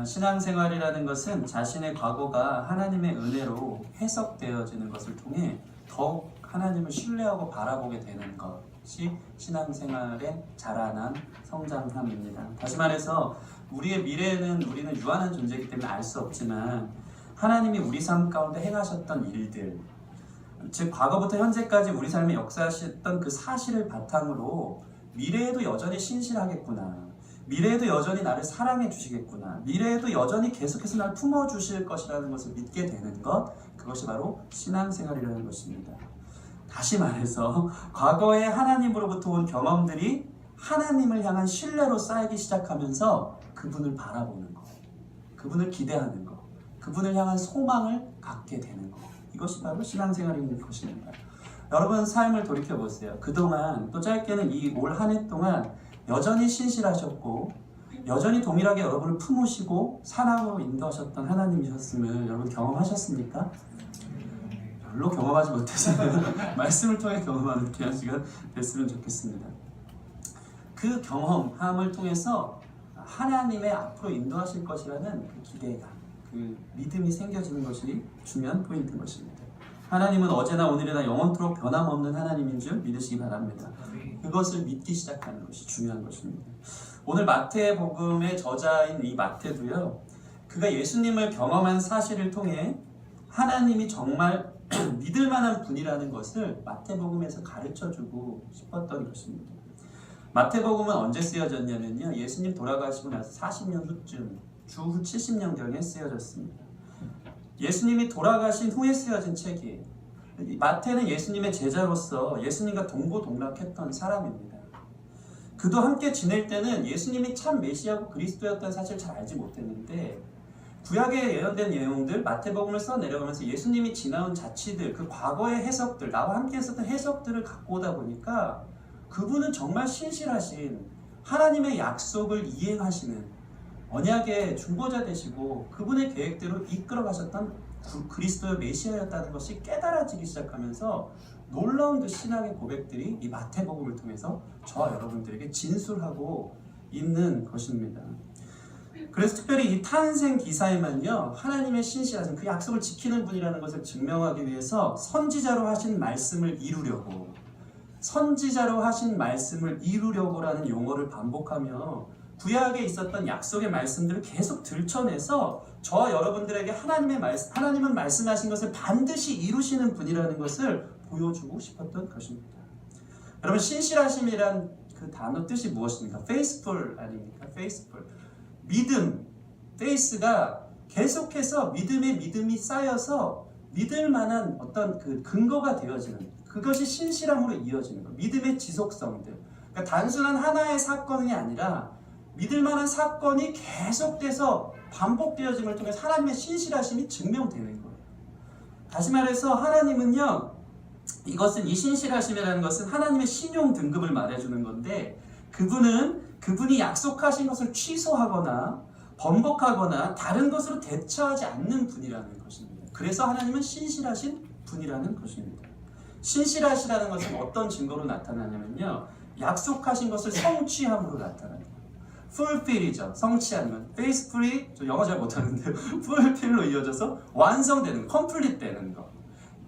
신앙생활이라는 것은 자신의 과거가 하나님의 은혜로 해석되어지는 것을 통해 더욱 하나님을 신뢰하고 바라보게 되는 것이 신앙생활의 자라난 성장함입니다. 다시 말해서 우리의 미래는 우리는 유한한 존재이기 때문에 알 수 없지만 하나님이 우리 삶 가운데 행하셨던 일들, 즉 과거부터 현재까지 우리 삶에 역사하셨던 그 사실을 바탕으로 미래에도 여전히 신실하겠구나, 미래에도 여전히 나를 사랑해 주시겠구나, 미래에도 여전히 계속해서 나를 품어주실 것이라는 것을 믿게 되는 것, 그것이 바로 신앙생활이라는 것입니다. 다시 말해서 과거에 하나님으로부터 온 경험들이 하나님을 향한 신뢰로 쌓이기 시작하면서 그분을 바라보는 것, 그분을 기대하는 것, 그분을 향한 소망을 갖게 되는 것, 이것이 바로 신앙생활인 것입니다. 여러분 삶을 돌이켜보세요. 그동안 또 짧게는 이 올 한 해 동안 여전히 신실하셨고 여전히 동일하게 여러분을 품으시고 사랑으로 인도하셨던 하나님이셨음을 여러분 경험하셨습니까? 별로 경험하지 못해서는 말씀을 통해 경험하는 귀한 시간 됐으면 좋겠습니다. 그 경험함을 통해서 하나님의 앞으로 인도하실 것이라는 그 기대감, 그 믿음이 생겨지는 것이 중요한 포인트인 것입니다. 하나님은 어제나 오늘이나 영원토록 변함없는 하나님인 줄 믿으시기 바랍니다. 그것을 믿기 시작하는 것이 중요한 것입니다. 오늘 마태복음의 저자인 이 마태도요, 그가 예수님을 경험한 사실을 통해 하나님이 정말 믿을 만한 분이라는 것을 마태복음에서 가르쳐주고 싶었던 것입니다. 마태복음은 언제 쓰여졌냐면요, 예수님 돌아가시고 나서 40년 후쯤, 주후 70년경에 쓰여졌습니다. 예수님이 돌아가신 후에 쓰여진 책이에요. 마태는 예수님의 제자로서 예수님과 동고동락했던 사람입니다. 그도 함께 지낼 때는 예수님이 참 메시아고 그리스도였다는 사실을 잘 알지 못했는데 구약에 예언된 내용들, 마태복음을 써내려가면서 예수님이 지나온 자취들, 그 과거의 해석들, 나와 함께 했었던 해석들을 갖고 오다 보니까 그분은 정말 신실하신 하나님의 약속을 이행하시는 언약의 중보자 되시고 그분의 계획대로 이끌어 가셨던 그리스도의 메시아였다는 것이 깨달아지기 시작하면서 놀라운 그 신앙의 고백들이 이 마태복음을 통해서 저와 여러분들에게 진술하고 있는 것입니다. 그래서 특별히 이 탄생 기사에만요, 하나님의 신실하신 그 약속을 지키는 분이라는 것을 증명하기 위해서 선지자로 하신 말씀을 이루려고, 선지자로 하신 말씀을 이루려고라는 용어를 반복하며 구약에 있었던 약속의 말씀들을 계속 들춰내서 저와 여러분들에게 하나님은 말씀하신 것을 반드시 이루시는 분이라는 것을 보여주고 싶었던 것입니다. 여러분, 신실하심이란 그 단어 뜻이 무엇입니까? faithful 아닙니까? faithful. 믿음, faith가 계속해서 믿음이 쌓여서 믿을 만한 어떤 그 근거가 되어지는, 그것이 신실함으로 이어지는 것, 믿음의 지속성들. 그러니까 단순한 하나의 사건이 아니라 믿을 만한 사건이 계속돼서 반복되어짐을 통해서 하나님의 신실하심이 증명되는 거예요. 다시 말해서 하나님은요, 이 신실하심이라는 것은 하나님의 신용 등급을 말해주는 건데, 그분이 약속하신 것을 취소하거나 번복하거나 다른 것으로 대처하지 않는 분이라는 것입니다. 그래서 하나님은 신실하신 분이라는 것입니다. 신실하시라는 것은 어떤 증거로 나타나냐면요, 약속하신 것을 성취함으로 나타나요. fulfill이죠. 성취하는 것. faithfully, 저 영어 잘 못하는데요. fulfill로 이어져서 완성되는 것, complete 되는 것.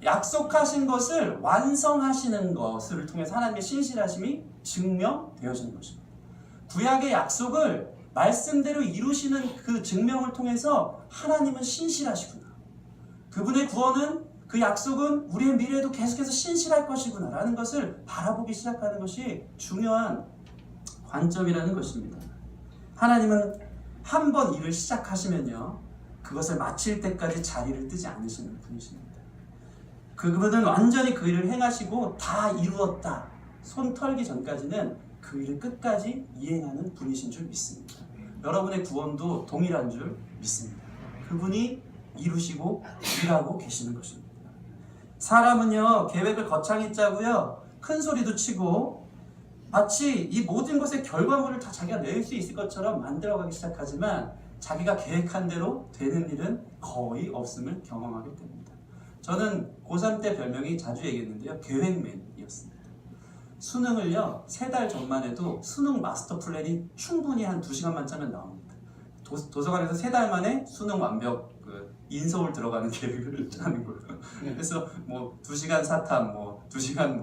약속하신 것을 완성하시는 것을 통해서 하나님의 신실하심이 증명되어지는 것입니다. 구약의 약속을 말씀대로 이루시는 그 증명을 통해서 하나님은 신실하시구나. 그분의 구원은, 그 약속은 우리의 미래에도 계속해서 신실할 것이구나 라는 것을 바라보기 시작하는 것이 중요한 관점이라는 것입니다. 하나님은 한 번 일을 시작하시면요, 그것을 마칠 때까지 자리를 뜨지 않으시는 분이십니다. 그분은 완전히 그 일을 행하시고 다 이루었다, 손 털기 전까지는 그 일을 끝까지 이행하는 분이신 줄 믿습니다. 여러분의 구원도 동일한 줄 믿습니다. 그분이 이루시고 일하고 계시는 것입니다. 사람은요, 계획을 거창히 짜고요, 큰 소리도 치고 마치 이 모든 것의 결과물을 다 자기가 낼 수 있을 것처럼 만들어가기 시작하지만 자기가 계획한 대로 되는 일은 거의 없음을 경험하게 됩니다. 저는 고3 때 별명이 자주 얘기했는데요, 계획맨이었습니다. 수능을요, 3달 전만 해도 수능 마스터 플랜이 충분히 한 2시간만 짜면 나옵니다. 도서관에서 3달 만에 수능 완벽 인서울 들어가는 계획을 짜는 거예요. 그래서 뭐 2시간 사탐, 뭐 2시간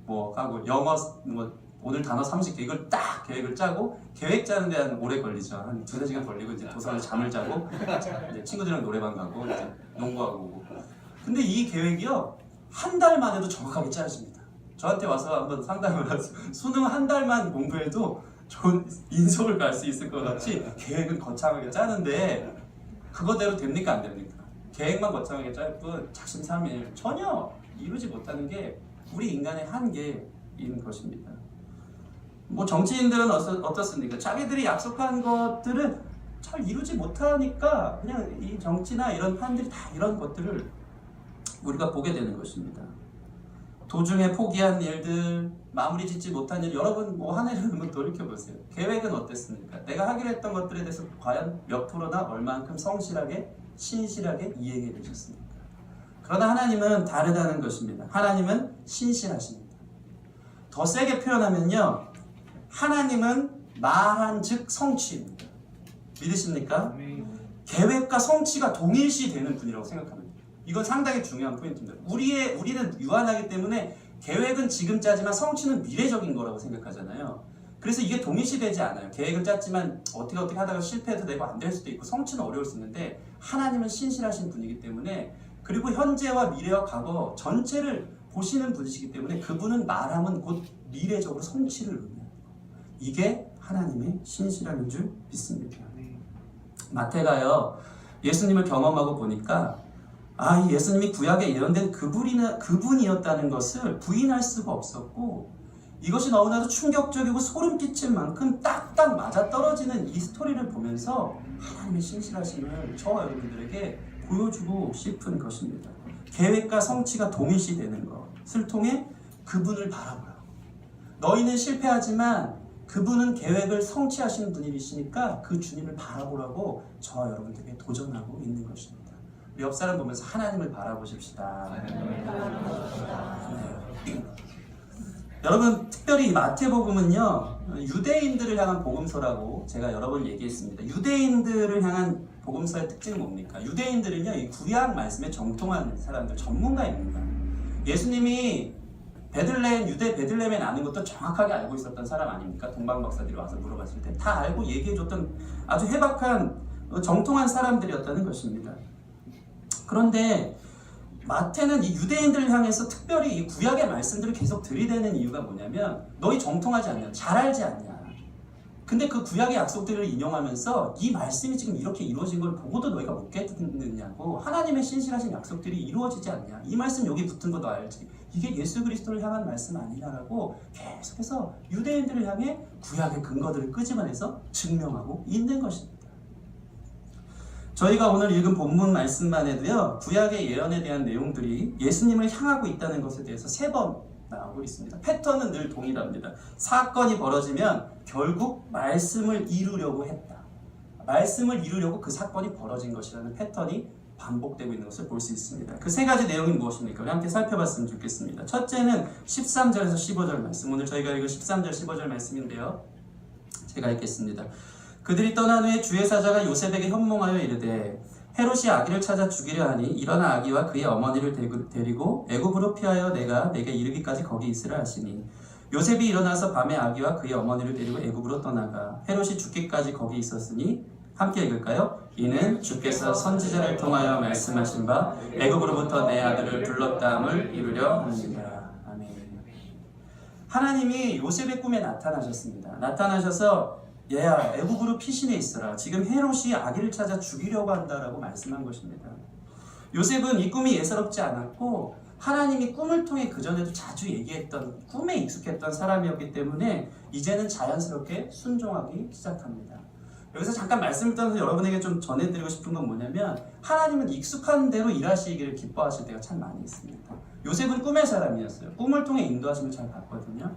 뭐 하고 영어 오늘 단어 30개 이걸 딱 계획을 짜고 계획 짜는데 한 오래 걸리죠. 한 2-3시간 걸리고 이제 도서관에서 잠을 자고 이제 친구들이랑 노래방 가고 이제 농구하고 오고. 근데 이 계획이요 한 달만 해도 정확하게 짜집니다. 저한테 와서 한번 상담을 하세요. 수능 한 달만 공부해도 좋은 인서울 갈 수 있을 것 같이 계획은 거창하게 짜는데 그거대로 됩니까 안 됩니까? 계획만 거창하게 짤 뿐 작심삼일 전혀 이루지 못하는 게 우리 인간의 한계인 것입니다. 뭐 정치인들은 어떻습니까? 자기들이 약속한 것들을 잘 이루지 못하니까 그냥 이 정치나 이런 판들이 다 이런 것들을 우리가 보게 되는 것입니다. 도중에 포기한 일들, 마무리 짓지 못한 일, 여러분 뭐 한 해를 한번 돌이켜보세요. 계획은 어땠습니까? 내가 하기로 했던 것들에 대해서 과연 몇 프로나 얼만큼 성실하게, 신실하게 이행해 되셨습니까? 그러나 하나님은 다르다는 것입니다. 하나님은 신실하십니다. 더 세게 표현하면요, 하나님은 말한 즉 성취입니다. 믿으십니까? 계획과 성취가 동일시 되는 분이라고 생각합니다. 이건 상당히 중요한 포인트입니다. 우리는 유한하기 때문에 계획은 지금 짜지만 성취는 미래적인 거라고 생각하잖아요. 그래서 이게 동일시되지 않아요. 계획을 짰지만 어떻게 하다가 실패해도 되고 안 될 수도 있고 성취는 어려울 수 있는데 하나님은 신실하신 분이기 때문에 그리고 현재와 미래와 과거 전체를 보시는 분이시기 때문에 그분은 말하면 곧 미래적으로 성취를 의미합니다. 이게 하나님의 신실함인 줄 믿습니다. 마태가요 예수님을 경험하고 보니까 이 예수님이 구약에 예언된 그분이었다는 것을 부인할 수가 없었고 이것이 너무나도 충격적이고 소름 끼칠 만큼 딱딱 맞아떨어지는 이 스토리를 보면서 하나님의 신실하심을 저와 여러분들에게 보여주고 싶은 것입니다. 계획과 성취가 동일시되는 것을 통해 그분을 바라보라고. 너희는 실패하지만 그분은 계획을 성취하시는 분이시니까 그 주님을 바라보라고 저와 여러분들에게 도전하고 있는 것입니다. 우리 옆 사람 보면서 하나님을 바라보십시다. 네. 여러분 특별히 마태복음은요 유대인들을 향한 복음서라고 제가 여러 번 얘기했습니다. 유대인들을 향한 복음서의 특징은 뭡니까? 유대인들은요 이 구약 말씀에 정통한 사람들, 전문가입니다. 예수님이 유대 베들레헴에 나는 것도 정확하게 알고 있었던 사람 아닙니까? 동방박사들이 와서 물어봤을 때 다 알고 얘기해줬던 아주 해박한 정통한 사람들이었다는 것입니다. 그런데 마태는 이 유대인들을 향해서 특별히 이 구약의 말씀들을 계속 들이대는 이유가 뭐냐면 너희 정통하지 않냐? 잘 알지 않냐? 근데 그 구약의 약속들을 인용하면서 이 말씀이 지금 이렇게 이루어진 걸 보고도 너희가 못 깨닫느냐고, 하나님의 신실하신 약속들이 이루어지지 않냐? 이 말씀 여기 붙은 거 너 알지? 이게 예수 그리스도를 향한 말씀 아니냐라고 계속해서 유대인들을 향해 구약의 근거들을 끄집어내서 증명하고 있는 것입니다. 저희가 오늘 읽은 본문 말씀만 해도요 구약의 예언에 대한 내용들이 예수님을 향하고 있다는 것에 대해서 3번 나오고 있습니다. 패턴은 늘 동일합니다. 사건이 벌어지면 결국 말씀을 이루려고 했다. 말씀을 이루려고 그 사건이 벌어진 것이라는 패턴이 반복되고 있는 것을 볼 수 있습니다. 그 3가지 내용이 무엇입니까? 우리 함께 살펴봤으면 좋겠습니다. 첫째는 13절에서 15절 말씀, 오늘 저희가 읽은 13절 15절 말씀인데요 제가 읽겠습니다. 그들이 떠난 후에 주의 사자가 요셉에게 현몽하여 이르되 헤롯이 아기를 찾아 죽이려 하니 일어나 아기와 그의 어머니를 데리고 애굽으로 피하여 내게 이르기까지 거기 있으라 하시니 요셉이 일어나서 밤에 아기와 그의 어머니를 데리고 애굽으로 떠나가 헤롯이 죽기까지 거기 있었으니, 함께 읽을까요? 이는 주께서 선지자를 통하여 말씀하신 바 애굽으로부터 내 아들을 불렀다함을 이루려 합니다. 아멘. 하나님이 요셉의 꿈에 나타나셨습니다. 나타나셔서 얘야 애굽으로 피신해 있어라. 지금 헤롯이 아기를 찾아 죽이려고 한다라고 말씀한 것입니다. 요셉은 이 꿈이 예사롭지 않았고 하나님이 꿈을 통해 그전에도 자주 얘기했던, 꿈에 익숙했던 사람이었기 때문에 이제는 자연스럽게 순종하기 시작합니다. 여기서 잠깐 말씀을 떠나서 여러분에게 좀 전해드리고 싶은 건 뭐냐면 하나님은 익숙한 대로 일하시기를 기뻐하실 때가 참 많이 있습니다. 요셉은 꿈의 사람이었어요. 꿈을 통해 인도하심을 잘 받거든요.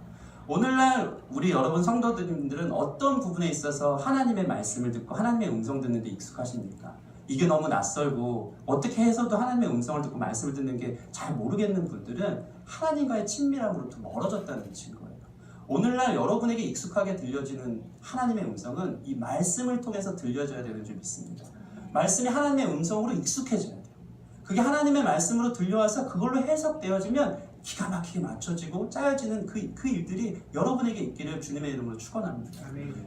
오늘날 우리 여러분 성도들은 어떤 부분에 있어서 하나님의 말씀을 듣고 하나님의 음성 듣는 데 익숙하십니까? 이게 너무 낯설고 어떻게 해서도 하나님의 음성을 듣고 말씀을 듣는 게 잘 모르겠는 분들은 하나님과의 친밀함으로부터 멀어졌다는 증거예요. 오늘날 여러분에게 익숙하게 들려지는 하나님의 음성은 이 말씀을 통해서 들려져야 되는 줄 믿습니다. 말씀이 하나님의 음성으로 익숙해져야 돼요. 그게 하나님의 말씀으로 들려와서 그걸로 해석되어지면 기가 막히게 맞춰지고 짜여지는 그 일들이 여러분에게 있기를 주님의 이름으로 축원합니다.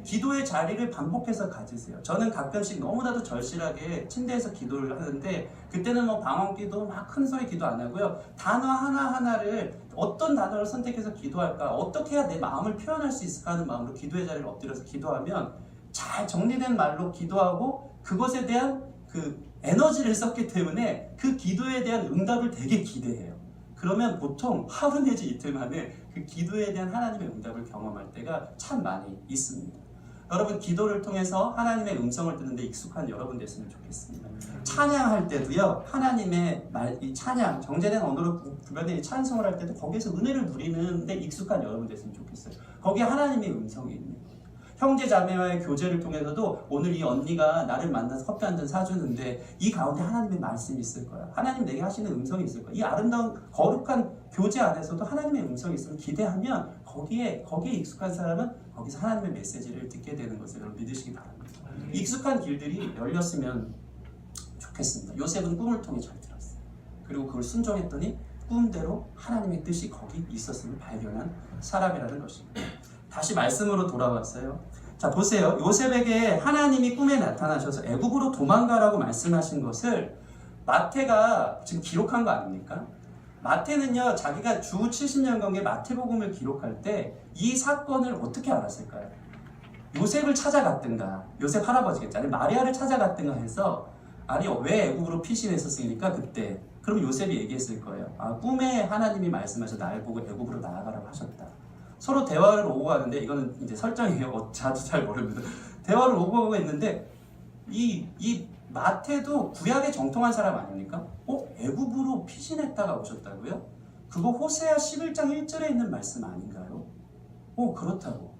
기도의 자리를 반복해서 가지세요. 저는 가끔씩 너무나도 절실하게 침대에서 기도를 하는데 그때는 뭐 방언기도 막 큰 소리 기도 안 하고요. 단어 하나하나를 어떤 단어를 선택해서 기도할까, 어떻게 해야 내 마음을 표현할 수 있을까 하는 마음으로 기도의 자리를 엎드려서 기도하면 잘 정리된 말로 기도하고 그것에 대한 그 에너지를 썼기 때문에 그 기도에 대한 응답을 되게 기대해요. 그러면 보통 하루 내지 이틀 만에 그 기도에 대한 하나님의 응답을 경험할 때가 참 많이 있습니다. 여러분, 기도를 통해서 하나님의 음성을 듣는데 익숙한 여러분 됐으면 좋겠습니다. 찬양할 때도요, 하나님의 이 찬양, 정제된 언어로 구별된 찬송을 할 때도 거기에서 은혜를 누리는데 익숙한 여러분 됐으면 좋겠어요. 거기에 하나님의 음성이 있는 거예요. 형제 자매와의 교제를 통해서도 오늘 이 언니가 나를 만나서 커피 한 잔 사주는데 이 가운데 하나님의 말씀이 있을 거야. 하나님 내게 하시는 음성이 있을 거야. 이 아름다운 거룩한 교제 안에서도 하나님의 음성이 있으면 기대하면 거기에 익숙한 사람은 거기서 하나님의 메시지를 듣게 되는 것을 여러분 믿으시기 바랍니다. 익숙한 길들이 열렸으면 좋겠습니다. 요셉은 꿈을 통해 잘 들었어요. 그리고 그걸 순종했더니 꿈대로 하나님의 뜻이 거기 있었음을 발견한 사람이라는 것입니다. 다시 말씀으로 돌아왔어요. 자, 보세요. 요셉에게 하나님이 꿈에 나타나셔서 애굽으로 도망가라고 말씀하신 것을 마태가 지금 기록한 거 아닙니까? 마태는요, 자기가 주 70년경에 마태복음을 기록할 때 이 사건을 어떻게 알았을까요? 요셉을 찾아갔든가, 요셉 할아버지겠죠. 아니 마리아를 찾아갔든가 해서, 아니 왜 애굽으로 피신했었으니까 그때 그럼 요셉이 얘기했을 거예요. 아, 꿈에 하나님이 말씀하셔 날 보고 애굽으로 나아가라고 하셨다. 서로 대화를 오고 가는데, 이거는 이제 설정이에요. 자주 잘 모릅니다. 대화를 오고 가고 있는데 이 마태도 구약에 정통한 사람 아닙니까? 애굽으로 피신했다가 오셨다고요? 그거 호세아 11장 1절에 있는 말씀 아닌가요? 그렇다고.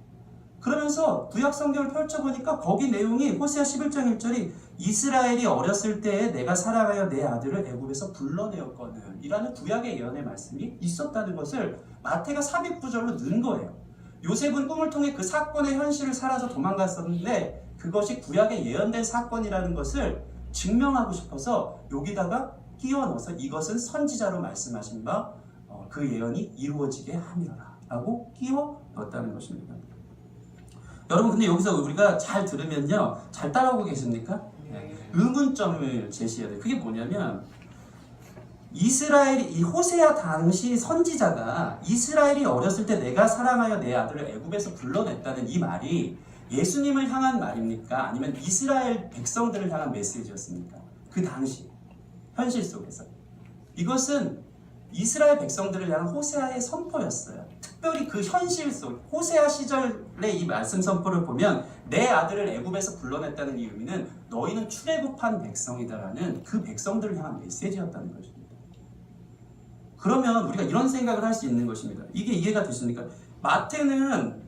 그러면서 구약 성경을 펼쳐보니까 거기 내용이 호세아 11장 1절이 이스라엘이 어렸을 때에 내가 사랑하여 내 아들을 애굽에서 불러내었거든 이라는 구약의 예언의 말씀이 있었다는 것을 마태가 삽입구절로 넣은 거예요. 요셉은 꿈을 통해 그 사건의 현실을 살아서 도망갔었는데 그것이 구약에 예언된 사건이라는 것을 증명하고 싶어서 여기다가 끼워 넣어서 이것은 선지자로 말씀하신 바 그 예언이 이루어지게 함이라 라고 끼워 넣었다는 것입니다. 여러분, 근데 여기서 우리가 잘 들으면요, 잘 따라오고 계십니까? 의문점을 제시해야 돼요. 그게 뭐냐면 이 호세아 당시 선지자가 이스라엘이 어렸을 때 내가 사랑하여 내 아들을 애굽에서 불러냈다는 이 말이 예수님을 향한 말입니까? 아니면 이스라엘 백성들을 향한 메시지였습니까? 그 당시 현실 속에서 이것은 이스라엘 백성들을 향한 호세아의 선포였어요. 특별히 그 현실 속 호세아 시절의 이 말씀 선포를 보면 내 아들을 애굽에서 불러냈다는 이 의미는 너희는 출애굽한 백성이다라는 그 백성들을 향한 메시지였다는 것입니다. 그러면 우리가 이런 생각을 할 수 있는 것입니다. 이게 이해가 되십니까? 마태는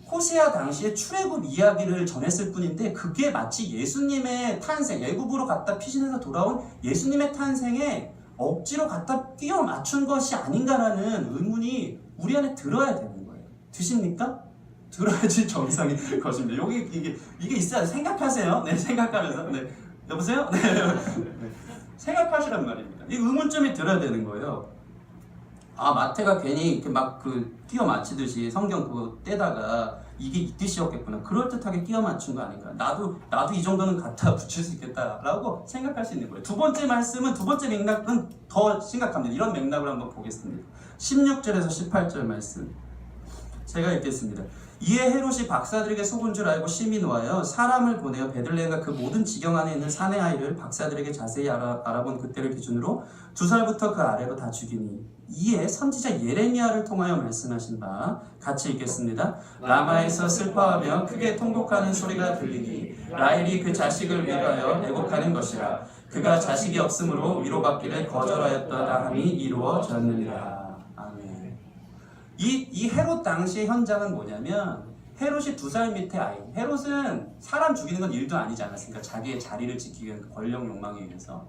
호세아 당시에 출애굽 이야기를 전했을 뿐인데 그게 마치 예수님의 탄생, 애굽으로 갔다 피신해서 돌아온 예수님의 탄생에 억지로 갖다 끼워 맞춘 것이 아닌가라는 의문이 우리 안에 들어야 되는 거예요. 드십니까? 들어야지 정상인 것입니다. 여기 이게 있어야 생각하세요. 네, 생각하면서. 네, 여보세요? 네, 네. 생각하시란 말입니다. 이 의문점이 들어야 되는 거예요. 아, 마태가 괜히 이렇게 막 끼워 맞히듯이 성경 그거 떼다가 이게 이 뜻이었겠구나. 그럴듯하게 끼워 맞춘 거 아닌가. 나도 이 정도는 갖다 붙일 수 있겠다라고 생각할 수 있는 거예요. 두 번째 말씀은, 두 번째 맥락은 더 심각합니다. 이런 맥락을 한번 보겠습니다. 16절에서 18절 말씀. 제가 읽겠습니다. 이에 헤롯이 박사들에게 속은 줄 알고 심히 노하여 사람을 보내어 베들레헴과 그 모든 지경 안에 있는 사내 아이를 박사들에게 자세히 알아본 그때를 기준으로 2살부터 그 아래로 다 죽이니 이에 선지자 예레미야를 통하여 말씀하신 바 같이 읽겠습니다. 라마에서 슬퍼하며 크게 통곡하는 소리가 들리니 라헬이 그 자식을 위하여 애곡하는 것이라. 그가 자식이 없으므로 위로받기를 거절하였다 함이 이루어졌느니라. 아멘. 이 헤롯 당시의 현장은 뭐냐면 헤롯이 2살 밑에 아이. 헤롯은 사람 죽이는 건 일도 아니지 않았습니까? 자기의 자리를 지키기 위한 권력 욕망에 의해서.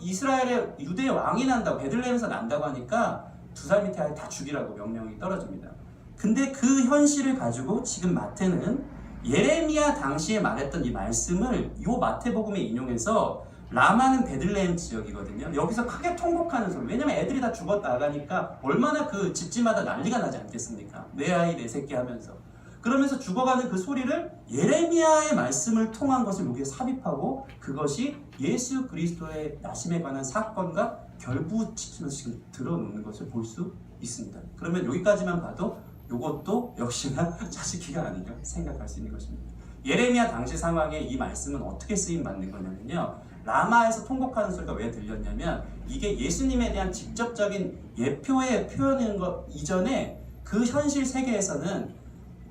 이스라엘의 유대 왕이 난다고, 베들레헴에서 난다고 하니까 2살 밑에 아이 다 죽이라고 명령이 떨어집니다. 근데 그 현실을 가지고 지금 마태는 예레미야 당시에 말했던 이 말씀을 이 마태복음에 인용해서 라마는 베들레헴 지역이거든요. 여기서 크게 통곡하는 소리. 왜냐면 애들이 다 죽어 나가니까 얼마나 그 집집마다 난리가 나지 않겠습니까? 내 아이 내 새끼 하면서. 그러면서 죽어가는 그 소리를 예레미야의 말씀을 통한 것을 여기에 삽입하고 그것이 예수 그리스도의 나심에 관한 사건과 결부시키면서 지금 들어놓는 것을 볼 수 있습니다. 그러면 여기까지만 봐도 이것도 역시나 자식기가 아닌가 생각할 수 있는 것입니다. 예레미야 당시 상황에 이 말씀은 어떻게 쓰임받는 거냐면요. 라마에서 통곡하는 소리가 왜 들렸냐면 이게 예수님에 대한 직접적인 예표의 표현인 것 이전에 그 현실 세계에서는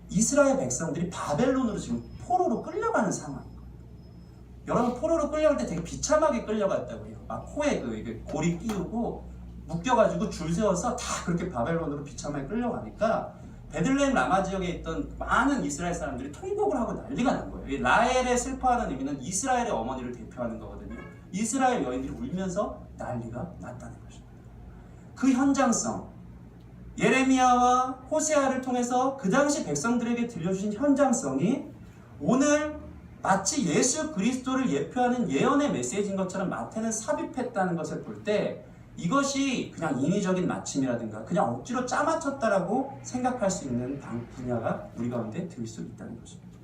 이스라엘 백성들이 바벨론으로 지금 포로로 끌려가는 상황이에요. 여러분 포로로 끌려갈 때 되게 비참하게 끌려갔다고 해요. 막 코에 고리 끼우고 묶여가지고 줄 세워서 다 그렇게 바벨론으로 비참하게 끌려가니까 베들레헴 라마 지역에 있던 많은 이스라엘 사람들이 통곡을 하고 난리가 난 거예요. 이 라헬의 슬퍼하는 의미는 이스라엘의 어머니를 대표하는 거거든요. 이스라엘 여인들이 울면서 난리가 났다는 것입니다. 그 현장성, 예레미야와 호세아를 통해서 그 당시 백성들에게 들려주신 현장성이 오늘 마치 예수 그리스도를 예표하는 예언의 메시지인 것처럼 마태는 삽입했다는 것을 볼 때 이것이 그냥 인위적인 마침이라든가 그냥 억지로 짜맞췄다라고 생각할 수 있는 분야가 우리 가운데 들 수 있다는 것입니다.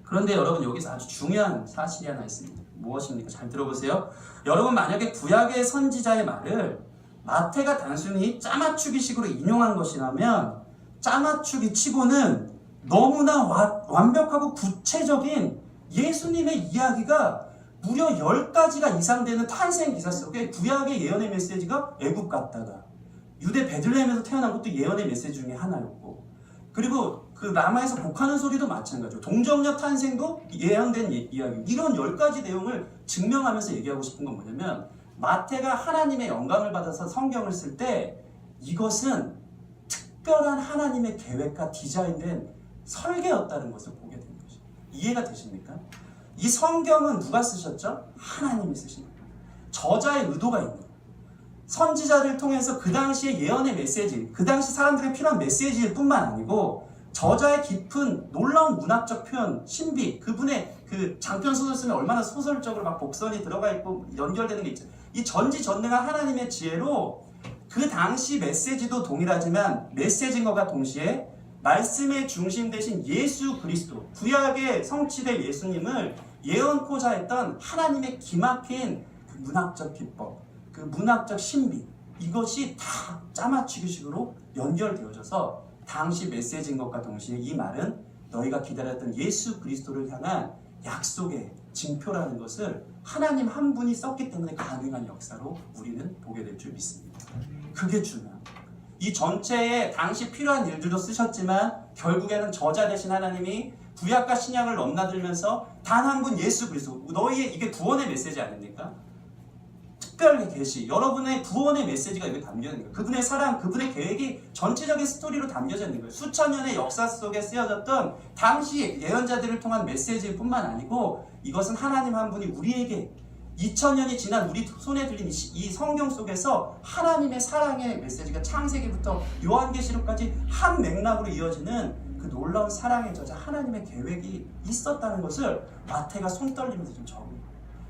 그런데 여러분 여기서 아주 중요한 사실이 하나 있습니다. 무엇입니까? 잘 들어보세요. 여러분 만약에 구약의 선지자의 말을 마태가 단순히 짜맞추기식으로 인용한 것이라면 짜맞추기 치고는 너무나 완벽하고 구체적인 예수님의 이야기가 무려 10가지가 이상 되는 탄생 기사 속에 구약의 예언의 메시지가 애굽 갔다가 유대 베들레헴에서 태어난 것도 예언의 메시지 중에 하나였고 그리고 그 라마에서 곡하는 소리도 마찬가지고 동정녀 탄생도 예언된 이야기 이런 10가지 내용을 증명하면서 얘기하고 싶은 건 뭐냐면 마태가 하나님의 영감을 받아서 성경을 쓸 때 이것은 특별한 하나님의 계획과 디자인된 설계였다는 것을 보게 되는 것이죠. 이해가 되십니까? 이 성경은 누가 쓰셨죠? 하나님이 쓰신 겁니다. 저자의 의도가 있는 거예요. 선지자를 통해서 그 당시의 예언의 메시지, 그 당시 사람들의 필요한 메시지일 뿐만 아니고 저자의 깊은 놀라운 문학적 표현, 신비, 그분의 그 장편 소설 쓰면 얼마나 소설적으로 막 복선이 들어가 있고 연결되는 게 있죠. 이 전지전능한 하나님의 지혜로 그 당시 메시지도 동일하지만 메시지인 것과 동시에 말씀의 중심 되신 예수 그리스도, 구약에 성취될 예수님을 예언코자 했던 하나님의 기막힌 그 문학적 기법, 그 문학적 신비, 이것이 다 짜맞추기식으로 연결되어져서 당시 메시지인 것과 동시에 이 말은 너희가 기다렸던 예수 그리스도를 향한 약속의 징표라는 것을 하나님 한 분이 썼기 때문에 가능한 역사로 우리는 보게 될 줄 믿습니다. 그게 중요합니다. 이 전체에 당시 필요한 일들도 쓰셨지만 결국에는 저자 되신 하나님이 구약과 신약을 넘나들면서 단 한 분 예수 그리스도, 너희의 이게 구원의 메시지 아닙니까? 특별히 계시, 여러분의 구원의 메시지가 여기 담겨져 있는 거예요. 그분의 사랑, 그분의 계획이 전체적인 스토리로 담겨져 있는 거예요. 수천 년의 역사 속에 쓰여졌던 당시 예언자들을 통한 메시지일 뿐만 아니고 이것은 하나님 한 분이 우리에게 2000년이 지난 우리 손에 들린 이 성경 속에서 하나님의 사랑의 메시지가 창세기부터 요한계시록까지 한 맥락으로 이어지는 그 놀라운 사랑의 저자 하나님의 계획이 있었다는 것을 마태가 손 떨리면서 좀 적은 거예요.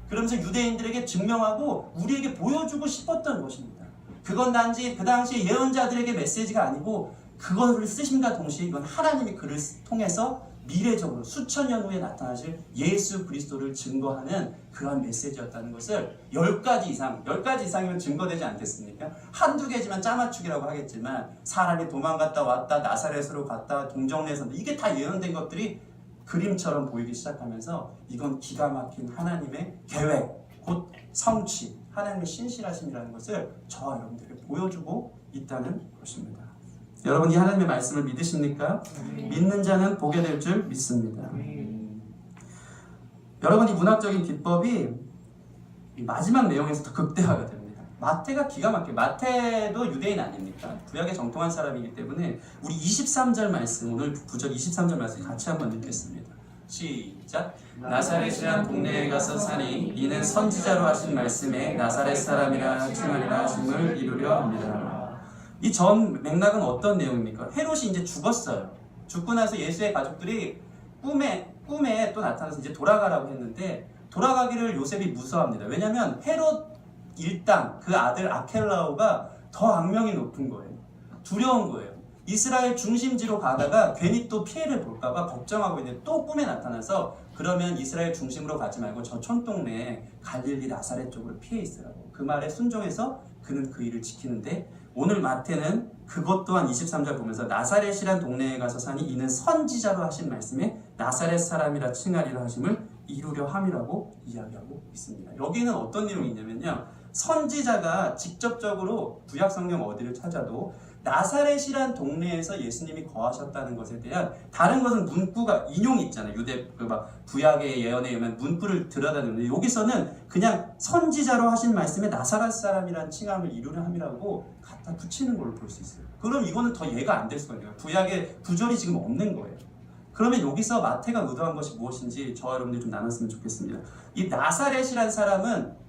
그러면서 유대인들에게 증명하고 우리에게 보여주고 싶었던 것입니다. 그건 단지 그 당시 예언자들에게 메시지가 아니고 그것을 쓰심과 동시에 이건 하나님이 그를 통해서 미래적으로 수천 년 후에 나타나실 예수 그리스도를 증거하는 그런 메시지였다는 것을 10가지 이상이면 증거되지 않겠습니까? 한두 개지만 짜맞추기라고 하겠지만 사람이 도망갔다 왔다 나사렛으로 갔다 동정내에서 이게 다 예언된 것들이 그림처럼 보이기 시작하면서 이건 기가 막힌 하나님의 계획, 곧 성취, 하나님의 신실하심이라는 것을 저와 여러분들에게 보여주고 있다는 것입니다. 여러분 이 하나님의 말씀을 믿으십니까? 믿는 자는 보게 될 줄 믿습니다. 여러분 이 문학적인 기법이 마지막 내용에서 더 극대화가 됩니다. 마태가 기가 막혀요. 마태도 유대인 아닙니까? 구약의 정통한 사람이기 때문에 우리 23절 말씀, 오늘 구절 23절 말씀 같이 한번 읽겠습니다. 시작. 나사렛이란 동네에 가서 사니 이는 선지자로 하신 말씀에 나사렛 사람이라 칭하리라 하심을 이루려 합니다. 이 전 맥락은 어떤 내용입니까? 헤롯이 이제 죽었어요. 죽고 나서 예수의 가족들이 꿈에 또 나타나서 이제 돌아가라고 했는데 돌아가기를 요셉이 무서워합니다. 왜냐하면 헤롯 일당 그 아들 아켈라오가 더 악명이 높은 거예요. 두려운 거예요. 이스라엘 중심지로 가다가 괜히 또 피해를 볼까봐 걱정하고 있는데 또 꿈에 나타나서 그러면 이스라엘 중심으로 가지 말고 저 촌동네 갈릴리 나사렛 쪽으로 피해 있으라고. 그 말에 순종해서 그는 그 일을 지키는데 오늘 마태는 그것 또한 23절 보면서 나사렛이란 동네에 가서 사니 이는 선지자로 하신 말씀에 나사렛 사람이라 칭하리라 하심을 이루려 함이라고 이야기하고 있습니다. 여기는 어떤 내용이 있냐면요. 선지자가 직접적으로 구약 성경 어디를 찾아도 나사렛이란 동네에서 예수님이 거하셨다는 것에 대한 다른 것은 문구가 인용이 있잖아요. 유대 구약의 예언에 의하면 문구를 들여다보는데 여기서는 그냥 선지자로 하신 말씀에 나사렛 사람이란 칭함을 이루려 함이라고 갖다 붙이는 걸로 볼 수 있어요. 그럼 이거는 더 이해가 안 될 수가 있는 거예요. 구약의 구절이 지금 없는 거예요. 그러면 여기서 마태가 의도한 것이 무엇인지 저와 여러분들이 좀 나눴으면 좋겠습니다. 이 나사렛이란 사람은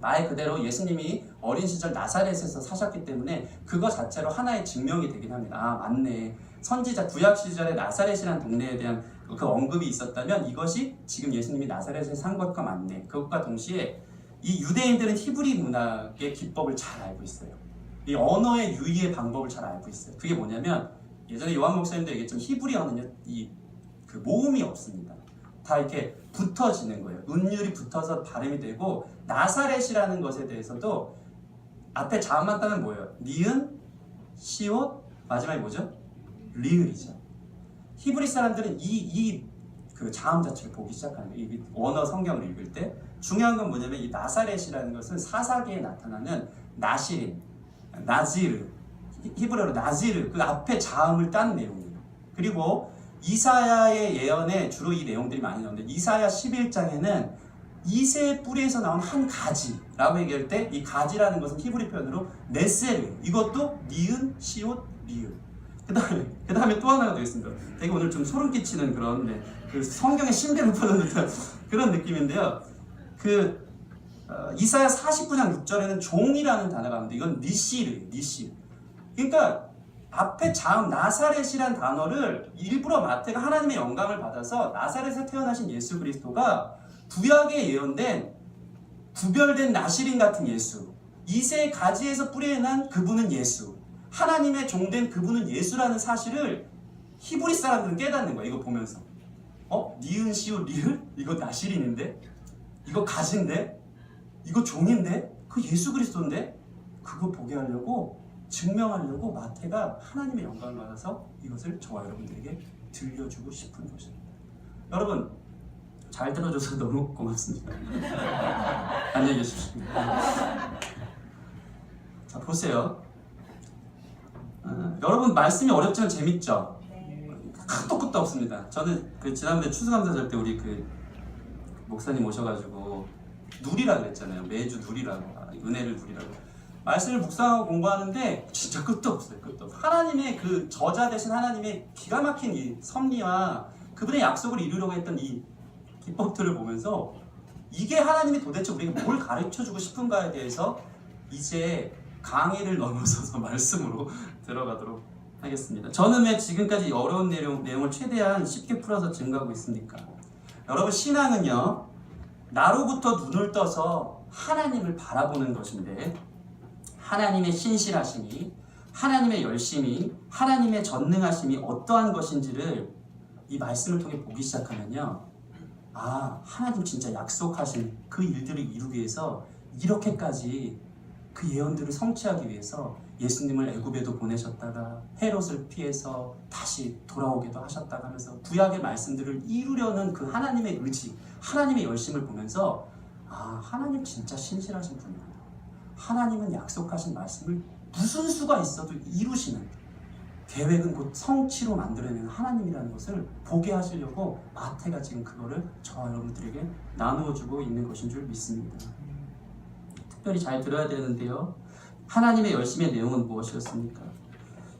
말 그대로 예수님이 어린 시절 나사렛에서 사셨기 때문에 그거 자체로 하나의 증명이 되긴 합니다. 아, 맞네. 선지자 구약 시절에 나사렛이라는 동네에 대한 그 언급이 있었다면 이것이 지금 예수님이 나사렛에 산 것과 맞네. 그것과 동시에 이 유대인들은 히브리 문학의 기법을 잘 알고 있어요. 이 언어의 유희의 방법을 잘 알고 있어요. 그게 뭐냐면 예전에 요한 목사님도 얘기했지만 히브리어는요, 그 모음이 없습니다. 다 이렇게 붙어지는 거예요. 음률이 붙어서 발음이 되고 나사렛이라는 것에 대해서도 앞에 자음만 따면 뭐예요? 니은, 시옷, 마지막에 뭐죠? 리을이죠. 히브리 사람들은 그 자음 자체를 보기 시작하는 거예요. 이 원어 성경을 읽을 때 중요한 건 뭐냐면 이 나사렛이라는 것은 사사기에 나타나는 나시린, 나지르, 히브리어로 나지르 그 앞에 자음을 딴 내용이에요. 그리고 이사야의 예언에 주로 이 내용들이 많이 나오는데 이사야 11장에는 이새의 뿌리에서 나온 한 가지라고 얘기할 때 이 가지라는 것은 히브리 표현으로 네세르, 이것도 니은, 시옷, 리을. 그 다음에 또 하나가 되겠습니다. 되게 오늘 좀 소름 끼치는 그런 그 성경의 신비를 푸는 듯한 그런 느낌인데요. 이사야 49장 6절에는 종이라는 단어가 나오는데 이건 니시르. 그러니까 앞에 자음 나사렛이란 단어를 일부러 마태가 하나님의 영감을 받아서 나사렛에서 태어나신 예수 그리스도가 구약에 예언된 구별된 나시린 같은 예수, 이새의 가지에서 뿌리난 그분은 예수, 하나님의 종된 그분은 예수라는 사실을 히브리 사람들은 깨닫는 거야. 이거 보면서 니은 시옷 리을? 이거 나시린인데? 이거 가지인데? 이거 종인데? 그 예수 그리스도인데? 그거 보게 하려고 증명하려고 마태가 하나님의 영광을 받아서 이것을 저와 여러분들에게 들려주고 싶은 것입니다. 여러분 잘 들어줘서 너무 고맙습니다. 안녕히 계십시오. 자, 보세요. 여러분 말씀이 어렵지만 재밌죠? 끝도 끝도 없습니다. 저는 지난번에 추수감사절 때 우리 목사님 오셔가지고 누리라 그랬잖아요. 매주 누리라고, 은혜를 누리라고. 말씀을 묵상하고 공부하는데 진짜 끝도 없어요. 끝도 없어요. 하나님의 그 저자 되신 하나님의 기가 막힌 이 섭리와 그분의 약속을 이루려고 했던 이 기법들을 보면서 이게 하나님이 도대체 우리에게 뭘 가르쳐주고 싶은가에 대해서 이제 강의를 넘어서서 말씀으로 들어가도록 하겠습니다. 저는 왜 지금까지 어려운 내용을 최대한 쉽게 풀어서 증거하고 있습니까? 여러분 신앙은요, 나로부터 눈을 떠서 하나님을 바라보는 것인데 하나님의 신실하심이, 하나님의 열심이, 하나님의 전능하심이 어떠한 것인지를 이 말씀을 통해 보기 시작하면요, 아, 하나님 진짜 약속하신 그 일들을 이루기 위해서 이렇게까지 그 예언들을 성취하기 위해서 예수님을 애굽에도 보내셨다가 헤롯을 피해서 다시 돌아오기도 하셨다가 하면서 구약의 말씀들을 이루려는 그 하나님의 의지, 하나님의 열심을 보면서 아, 하나님 진짜 신실하신 분이구나. 하나님은 약속하신 말씀을 무슨 수가 있어도 이루시는, 계획은 곧 성취로 만들어내는 하나님이라는 것을 보게 하시려고 마태가 지금 그거를 저와 여러분들에게 나누어주고 있는 것인 줄 믿습니다. 특별히 잘 들어야 되는데요, 하나님의 열심의 내용은 무엇이었습니까?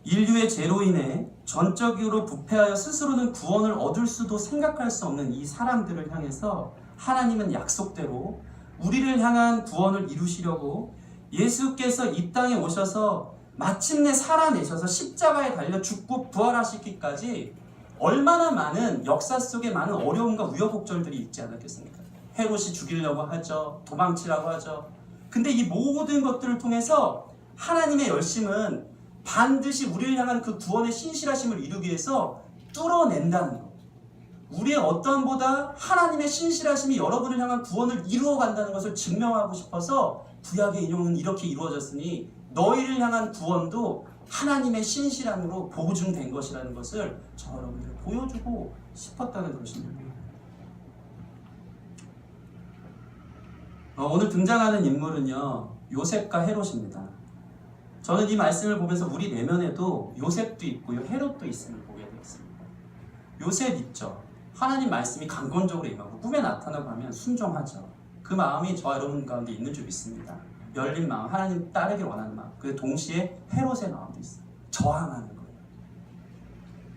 인류의 죄로 인해 전적으로 부패하여 스스로는 구원을 얻을 수도 생각할 수 없는 이 사람들을 향해서 하나님은 약속대로 우리를 향한 구원을 이루시려고 예수께서 이 땅에 오셔서 마침내 살아내셔서 십자가에 달려 죽고 부활하시기까지 얼마나 많은 역사 속에 많은 어려움과 우여곡절들이 있지 않았겠습니까? 헤롯이 죽이려고 하죠. 도망치라고 하죠. 근데 이 모든 것들을 통해서 하나님의 열심은 반드시 우리를 향한 그 구원의 신실하심을 이루기 위해서 뚫어낸다는 것. 우리의 어떠함보다 하나님의 신실하심이 여러분을 향한 구원을 이루어 간다는 것을 증명하고 싶어서 구약의 인용은 이렇게 이루어졌으니 너희를 향한 구원도 하나님의 신실함으로 보증된 것이라는 것을 저 여러분들을 보여주고 싶었다는 것입니다. 오늘 등장하는 인물은요, 요셉과 헤롯입니다. 저는 이 말씀을 보면서 우리 내면에도 요셉도 있고요, 헤롯도 있음을 보게 되었습니다. 요셉 있죠. 하나님 말씀이 강권적으로 임하고 꿈에 나타나고 하면 순종하죠. 그 마음이 저 여러분 가운데 있는 줄 믿습니다. 열린 마음, 하나님 따르길 원하는 마음. 그 동시에 헤롯의 마음도 있어요. 저항하는 거예요.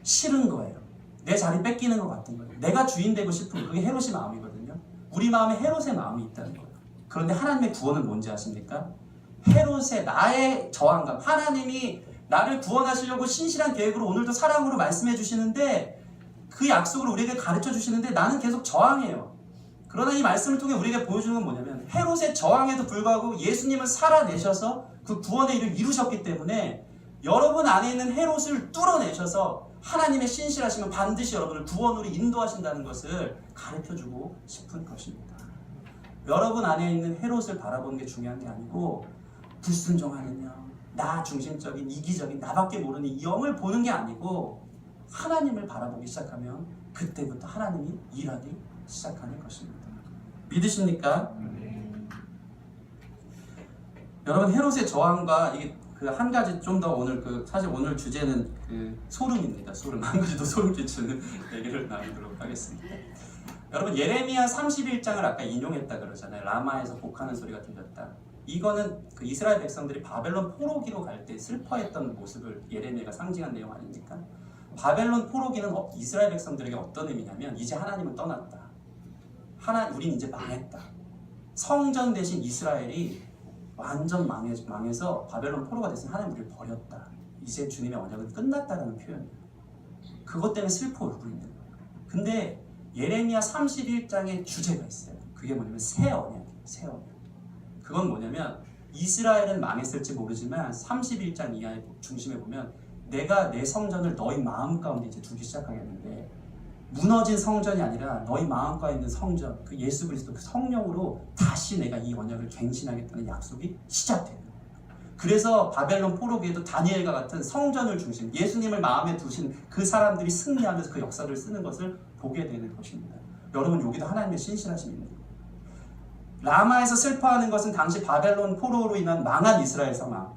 싫은 거예요. 내 자리 뺏기는 것 같은 거예요. 내가 주인 되고 싶은 거. 그게 헤롯의 마음이거든요. 우리 마음에 헤롯의 마음이 있다는 거예요. 그런데 하나님의 구원은 뭔지 아십니까? 헤롯의 나의 저항감. 하나님이 나를 구원하시려고 신실한 계획으로 오늘도 사랑으로 말씀해 주시는데 그 약속을 우리에게 가르쳐 주시는데 나는 계속 저항해요. 그러나 이 말씀을 통해 우리에게 보여주는 건 뭐냐면 헤롯의 저항에도 불구하고 예수님은 살아내셔서 그 구원의 일을 이루셨기 때문에 여러분 안에 있는 헤롯을 뚫어내셔서 하나님의 신실하심은 반드시 여러분을 구원으로 인도하신다는 것을 가르쳐주고 싶은 것입니다. 여러분 안에 있는 헤롯을 바라보는 게 중요한 게 아니고 불순종하는 영, 나 중심적인 이기적인 나밖에 모르는 이 영을 보는 게 아니고 하나님을 바라보기 시작하면 그때부터 하나님이 일하기 시작하는 것입니다. 믿으십니까? 여러분 헤롯의 저항과 이게 그 한 가지 좀 더 오늘 사실 오늘 주제는 그 소름입니다. 소름. 한 가지 더 소름 끼치는 얘기를 나누도록 하겠습니다. 여러분 예레미야 31장을 아까 인용했다 그러잖아요. 라마에서 곡하는 소리가 들렸다. 이거는 그 이스라엘 백성들이 바벨론 포로기로 갈 때 슬퍼했던 모습을 예레미야가 상징한 내용 아닙니까? 바벨론 포로기는 이스라엘 백성들에게 어떤 의미냐면 이제 하나님은 떠났다. 우린 이제 망했다. 성전 대신 이스라엘이 완전 망해서 바벨론 포로가 됐으니 하나님 우리를 버렸다. 이제 주님의 언약은 끝났다라는 표현이에요. 그것 때문에 슬퍼 울고 있는 거예요. 근데 예레미야 31장에 주제가 있어요. 그게 뭐냐면 새 언약이에요. 새 언약. 그건 뭐냐면 이스라엘은 망했을지 모르지만 31장 이하의 중심에 보면 내가 내 성전을 너희 마음 가운데 이제 두기 시작하겠는데 무너진 성전이 아니라 너희 마음 가운데 있는 성전, 그 예수 그리스도 그 성령으로 다시 내가 이 언약을 갱신하겠다는 약속이 시작돼요. 그래서 바벨론 포로기에도 다니엘과 같은 성전을 중심, 예수님을 마음에 두신 그 사람들이 승리하면서 그 역사를 쓰는 것을 보게 되는 것입니다. 여러분 여기도 하나님의 신실하심이 있는 거예요. 라마에서 슬퍼하는 것은 당시 바벨론 포로로 인한 망한 이스라엘 상황,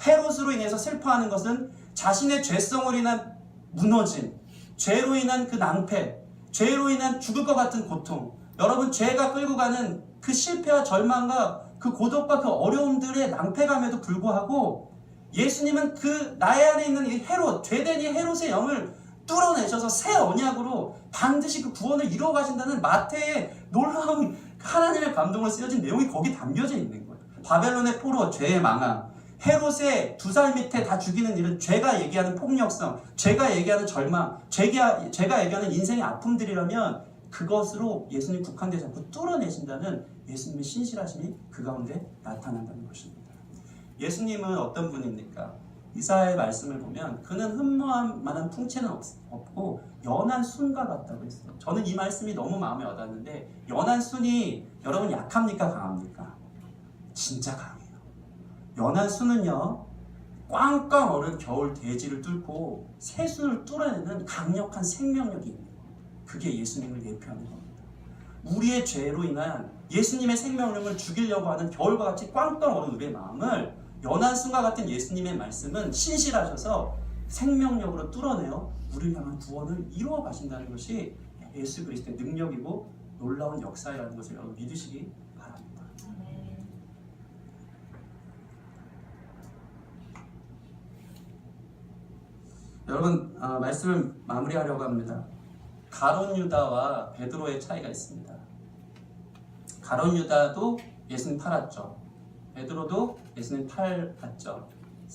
헤롯으로 인해서 슬퍼하는 것은 자신의 죄성으로 인한 무너짐, 죄로 인한 그 낭패, 죄로 인한 죽을 것 같은 고통, 여러분 죄가 끌고 가는 그 실패와 절망과 그 고독과 그 어려움들의 낭패감에도 불구하고 예수님은 그 나의 안에 있는 이 헤롯, 죄된 이 헤롯의 영을 뚫어내셔서 새 언약으로 반드시 그 구원을 이루어 가신다는 마태의 놀라운 하나님의 감동으로 쓰여진 내용이 거기 담겨져 있는 거예요. 바벨론의 포로, 죄의 망함, 헤롯의 2살 밑에 다 죽이는 일은 죄가 얘기하는 폭력성, 죄가 얘기하는 절망, 죄가 얘기하는 인생의 아픔들이라면 그것으로 예수님 국한되지 않고 뚫어내신다는 예수님의 신실하심이 그 가운데 나타난다는 것입니다. 예수님은 어떤 분입니까? 이사야의 말씀을 보면 그는 흠모할 만한 풍채는 없고 연한 순과 같다고 했어요. 저는 이 말씀이 너무 마음에 와닿는데 연한 순이 여러분 약합니까? 강합니까? 진짜 강해요. 연한 순은요 꽝꽝 얼은 겨울 대지를 뚫고 새순을 뚫어내는 강력한 생명력이 있는 거예요. 그게 예수님을 예표하는 겁니다. 우리의 죄로 인한 예수님의 생명력을 죽이려고 하는 겨울과 같이 꽝꽝 얼은 우리의 마음을 연한 순과 같은 예수님의 말씀은 신실하셔서 생명력으로 뚫어내어 우리를 향한 구원을 이루어 가신다는 것이 예수 그리스도의 능력이고 놀라운 역사라는 것을 여러분 믿으시기 바랍니다. 여러분 말씀을 마무리하려고 합니다. 가룟 유다와 베드로의 차이가 있습니다. 가룟 유다도 예수님 팔았죠. 베드로도 예수님 팔았죠.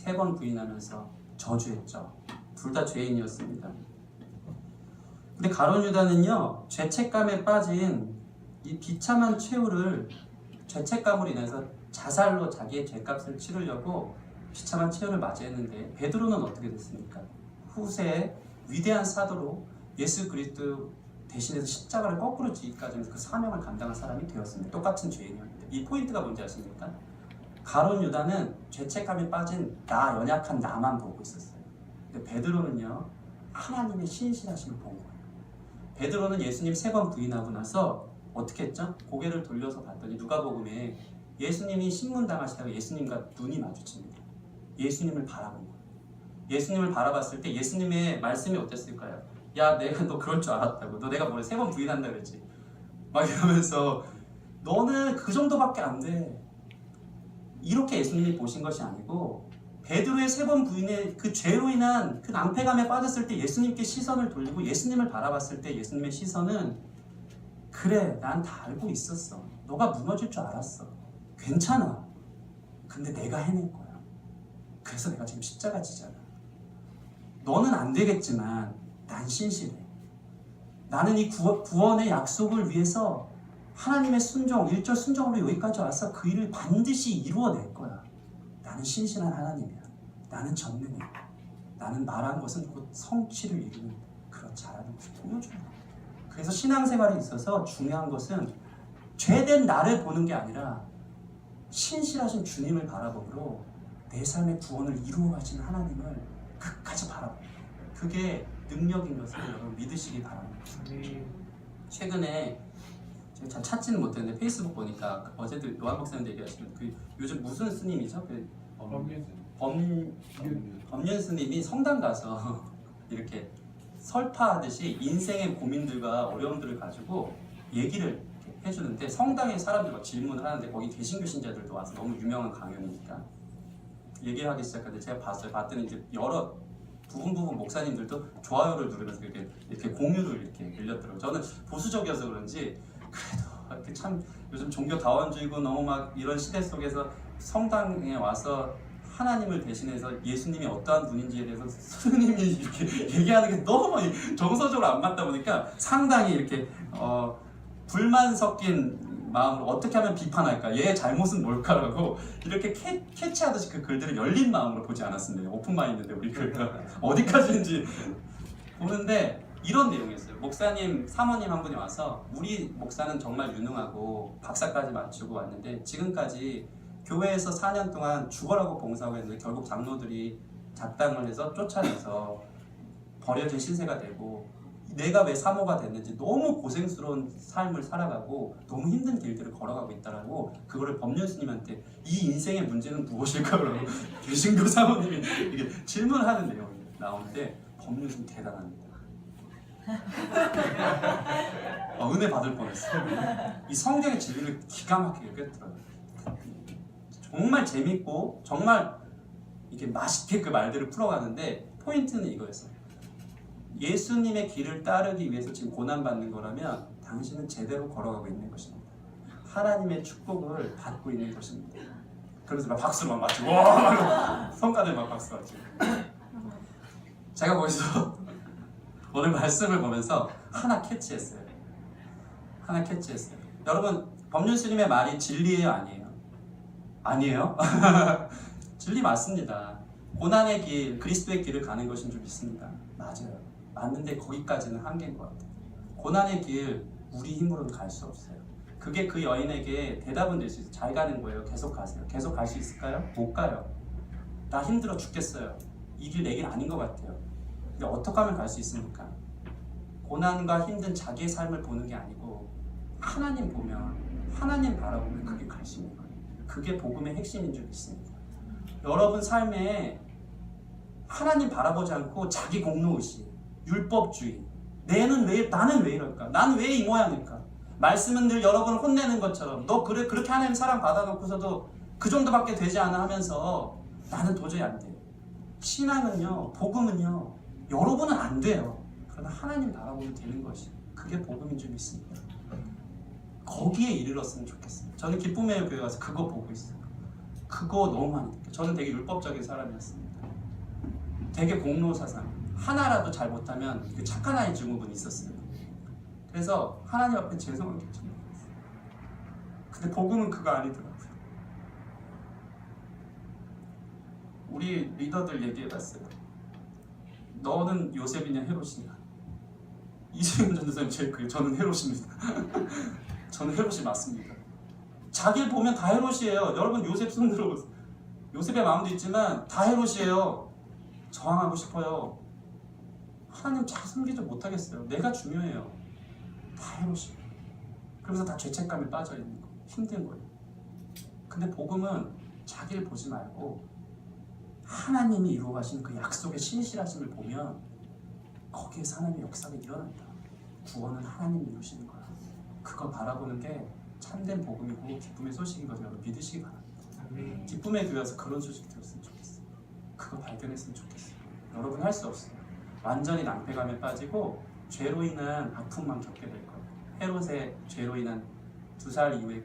3번 부인하면서 저주했죠. 둘 다 죄인이었습니다. 근데 가룟 유다는요, 죄책감에 빠진 이 비참한 최후를, 죄책감으로 인해서 자살로 자기의 죄값을 치르려고 비참한 최후를 맞이했는데, 베드로는 어떻게 됐습니까? 후세의 위대한 사도로 예수 그리스도 대신해서 십자가를 거꾸로 지기까지 하면서 그 사명을 감당한 사람이 되었습니다. 똑같은 죄인이었는데, 이 포인트가 뭔지 아십니까? 가룟 유다는 죄책감에 빠진 나, 연약한 나만 보고 있었어요. 근데 베드로는요, 하나님의 신실하심을 본 거예요. 베드로는 예수님 3번 부인하고 나서 어떻게 했죠? 고개를 돌려서 봤더니 누가복음에 예수님이 신문당하시다가 예수님과 눈이 마주칩니다. 예수님을 바라본 거예요. 예수님을 바라봤을 때 예수님의 말씀이 어땠을까요? 야, 내가 너 그럴 줄 알았다고. 너 내가 뭐래 3번 부인한다 그랬지. 막 이러면서 너는 그 정도밖에 안 돼. 이렇게 예수님이 보신 것이 아니고, 베드로의 3번 부인의 그 죄로 인한 그 낭패감에 빠졌을 때 예수님께 시선을 돌리고 예수님을 바라봤을 때 예수님의 시선은, 그래, 난 다 알고 있었어. 너가 무너질 줄 알았어. 괜찮아. 근데 내가 해낼 거야. 그래서 내가 지금 십자가 지잖아. 너는 안 되겠지만 난 신실해. 나는 이 구원의 약속을 위해서 하나님의 순종, 1절 순종으로 여기까지 와서 그 일을 반드시 이루어낼 거야. 나는 신실한 하나님이야. 나는 전능해. 나는 말한 것은 곧 성취를 이루는 그런 잘하는 것을 보여주는 거야. 그래서 신앙생활에 있어서 중요한 것은 죄된 나를 보는 게 아니라 신실하신 주님을 바라보므로 내 삶의 구원을 이루어 가시는 하나님을 끝까지 바라보는 거예요. 그게 능력인 것을 여러분 믿으시기 바랍니다. 최근에 제가 잘 찾지는 못했는데 페이스북 보니까 어제도 요한 목사님 얘기하시는 그 요즘 무슨 스님이죠? 그 법륜 스님이 성당 가서 이렇게 설파하듯이 인생의 고민들과 어려움들을 가지고 얘기를 해주는데, 성당에 사람들이 막 질문을 하는데 거기 개신교 신자들도 와서, 너무 유명한 강연이니까 얘기를 하기 시작하는데 제가 봤어요. 봤더니 이제 여러 부분 목사님들도 좋아요를 누르면서 이렇게 공유를 이렇게 늘렸더라고요. 저는 보수적이어서 그런지 그래도 이렇게 참 요즘 종교 다원주의고 너무 막 이런 시대 속에서 성당에 와서 하나님을 대신해서 예수님이 어떠한 분인지에 대해서 스님이 이렇게 얘기하는 게 너무 정서적으로 안 맞다 보니까 상당히 이렇게 불만 섞인 마음으로 어떻게 하면 비판할까, 얘의 잘못은 뭘까라고 이렇게 캐치하듯이 그 글들을 열린 마음으로 보지 않았습니다. 오픈마인드인데 우리 글가 어디까지인지 보는데 이런 내용이었어요. 목사님, 사모님 한 분이 와서, 우리 목사는 정말 유능하고 박사까지 맞추고 왔는데 지금까지 교회에서 4년 동안 죽어라고 봉사하고 했는데 결국 장로들이 작당을 해서 쫓아내서 버려진 신세가 되고, 내가 왜 사모가 됐는지 너무 고생스러운 삶을 살아가고 너무 힘든 길들을 걸어가고 있다라고, 그거를 법륜 스님한테 이 인생의 문제는 무엇일까라고 개신교 사모님이 이게 질문하는 내용이 나오는데, 법륜 스님 대단합니다. 은혜 받을 뻔했어요. 이 성경의 진리를 기가 막히게 꿰뚫어요. 정말 재밌고 정말 이렇게 맛있게 그 말들을 풀어가는데, 포인트는 이거였어요. 예수님의 길을 따르기 위해서 지금 고난받는 거라면 당신은 제대로 걸어가고 있는 것입니다. 하나님의 축복을 받고 있는 것입니다. 그래서 막 박수를 막 맞추고, 와! 성가들 막 박수 맞추고. 제가 거기서 오늘 말씀을 보면서 하나 캐치했어요. 여러분, 법륜 스님의 말이 진리예요, 아니에요? 아니에요? 진리 맞습니다. 고난의 길, 그리스도의 길을 가는 것인 줄 믿습니다. 맞아요. 맞는데 거기까지는 한계인 것 같아요. 고난의 길, 우리 힘으로는 갈 수 없어요. 그게 그 여인에게 대답은 될 수 있어요. 잘 가는 거예요. 계속 가세요. 계속 갈 수 있을까요? 못 가요. 나 힘들어 죽겠어요. 이 길 내 길 아닌 것 같아요. 근데 어떻게 하면 갈 수 있습니까? 고난과 힘든 자기의 삶을 보는 게 아니고 하나님 보면, 하나님 바라보면 그게 갈 수 있는 거예요. 그게 복음의 핵심인 줄 믿습니다. 여러분 삶에 하나님 바라보지 않고 자기 공로의식, 율법주의, 나는 왜 이럴까? 나는 왜 이 모양일까? 말씀은 늘 여러분을 혼내는 것처럼, 너 그렇게 하나님 사랑 받아놓고서도 그 정도밖에 되지 않아 하면서 나는 도저히 안 돼. 신앙은요, 복음은요, 여러분은 안 돼요. 그러나 하나님 바라보면 되는 것이, 그게 복음인 줄 믿습니다. 거기에 이르렀으면 좋겠어요. 저는 기쁨의 교회 가서 그거 보고 있어요. 그거 너무 많이 느껴요. 저는 되게 율법적인 사람이었습니다. 되게 공로사상, 하나라도 잘 못하면 그 착한 아이 증후군이 있었어요. 그래서 하나님 앞에 죄송한 게 정말 많았어요. 근데 복음은 그거 아니더라고요. 우리 리더들 얘기해봤어요. 너는 요셉이냐 헤롯이냐. 이재용 전도사님 제일 크게 저는 헤롯입니다. 저는 헤롯이 맞습니다. 자기를 보면 다 헤롯이에요. 여러분 요셉 손 들어보세요. 요셉의 마음도 있지만 다 헤롯이에요. 저항하고 싶어요. 하나님 잘 섬기지 못하겠어요. 내가 중요해요. 다 헤롯이에요. 그러면서 다 죄책감에 빠져있는 거. 힘든 거예요. 근데 복음은 자기를 보지 말고 하나님이 이루어가신 그 약속의 신실하심을 보면 거기에서 하나님의 역사가 일어난다. 구원은 하나님이 이루시는 거야. 그거 바라보는 게 참된 복음이고 기쁨의 소식이거든요. 여러분 믿으시기 바랍니다. 기쁨의 교회에서 그런 소식 들었으면 좋겠어요. 그거 발견했으면 좋겠어요. 여러분 할 수 없어요. 완전히 낭패감에 빠지고 죄로 인한 아픔만 겪게 될 거예요. 헤롯의 죄로 인한 2살 이후에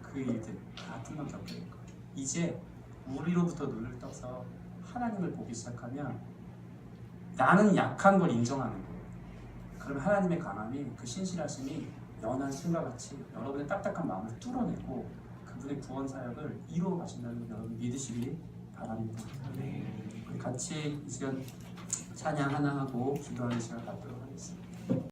그 일들, 그 아픔만 겪게 될 거예요. 이제 우리로부터 눈을 떠서 하나님을 보기 시작하면 나는 약한 걸 인정하는 거예요. 그러면 하나님의 강함이, 그 신실하심이 연한 술과 같이 여러분의 딱딱한 마음을 뚫어내고 그분의 구원 사역을 이루어 가신다는 걸 여러분 믿으시기 바랍니다. 우리 같이 이 시간 찬양 하나 하고 기도하는 시간 갖도록 하겠습니다.